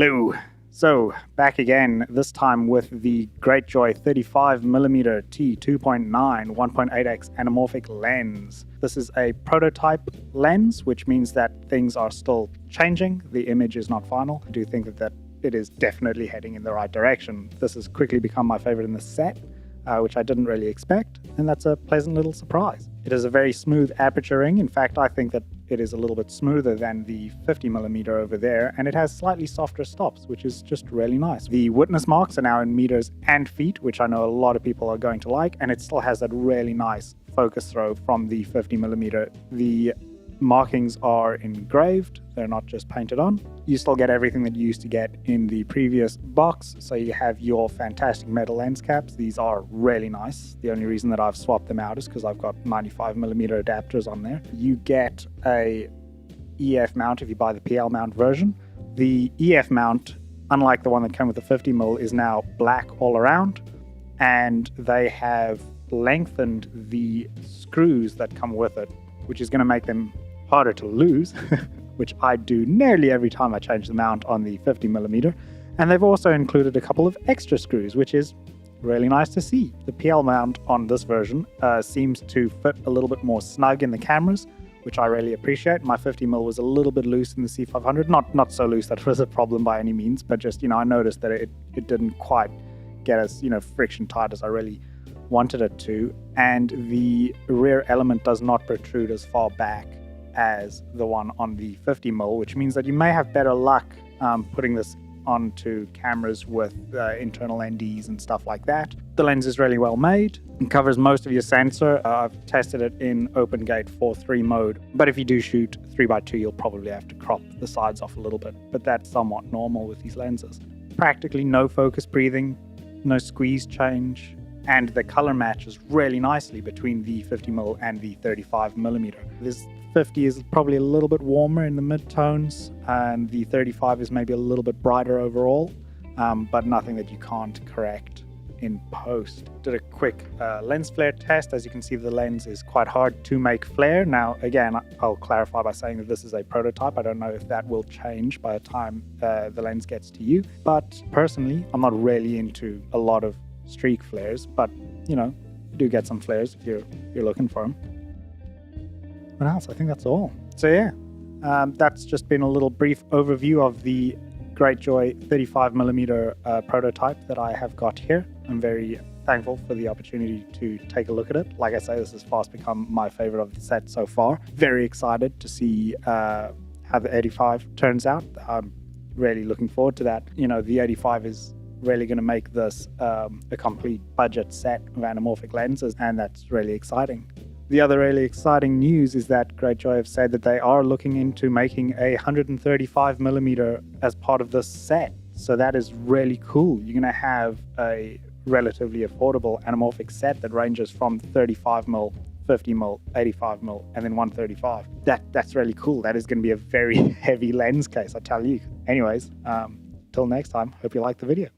Hello. So, back again, this time with the Greatjoy 35mm T2.9 1.8X Anamorphic lens. This is a prototype lens, which means that things are still changing. The image is not final. I do think that it is definitely heading in the right direction. This has quickly become my favorite in the set, which I didn't really expect, and that's a pleasant little surprise. It is a very smooth aperture ring. In fact, I think that it is a little bit smoother than the 50mm over there, and it has slightly softer stops, which is just really nice. The witness marks are now in meters and feet, which I know a lot of people are going to like, and it still has that really nice focus throw from the 50mm. The markings are engraved, they're not just painted on. You still get everything that you used to get in the previous box. So you have your fantastic metal lens caps. These are really nice. The only reason that I've swapped them out is because I've got 95mm adapters on there. You get a EF mount if you buy the PL mount version. The EF mount, unlike the one that came with the 50mm, is now black all around, and they have lengthened the screws that come with it, which is going to make them harder to lose, which I do nearly every time I change the mount on the 50mm. And they've also included a couple of extra screws, which is really nice to see. The PL mount on this version seems to fit a little bit more snug in the cameras, which I really appreciate. My 50mm was a little bit loose in the C500, not so loose that it was a problem by any means, but just, I noticed that it didn't quite get as, friction tight as I really wanted it to. And the rear element does not protrude as far back as the one on the 50mm, which means that you may have better luck putting this onto cameras with internal NDs and stuff like that. The lens is really well made and covers most of your sensor. I've tested it in open gate 4:3 mode, but if you do shoot 3x2, you'll probably have to crop the sides off a little bit, but that's somewhat normal with these lenses. Practically no focus breathing, no squeeze change, and the color matches really nicely between the 50mm and the 35mm. This 50 is probably a little bit warmer in the mid-tones, and the 35 is maybe a little bit brighter overall, but nothing that you can't correct in post. Did a quick lens flare test. As you can see, the lens is quite hard to make flare. Now, again, I'll clarify by saying that this is a prototype. I don't know if that will change by the time the lens gets to you, but personally, I'm not really into a lot of streak flares, but you do get some flares if you're looking for them. What else? I think that's all. So yeah, that's just been a little brief overview of the Greatjoy 35mm prototype that I have got here. I'm very thankful for the opportunity to take a look at it. Like I say, this has fast become my favorite of the set so far. Very excited to see how the 85 turns out. I'm really looking forward to that. The 85 is really going to make this a complete budget set of anamorphic lenses, and that's really exciting. The other really exciting news is that Greatjoy have said that they are looking into making a 135mm as part of this set. So that is really cool. You're going to have a relatively affordable anamorphic set that ranges from 35mm, 50mm, 85mm, and then 135. That's really cool. That is going to be a very heavy lens case, I tell you. Anyways, till next time, hope you like the video.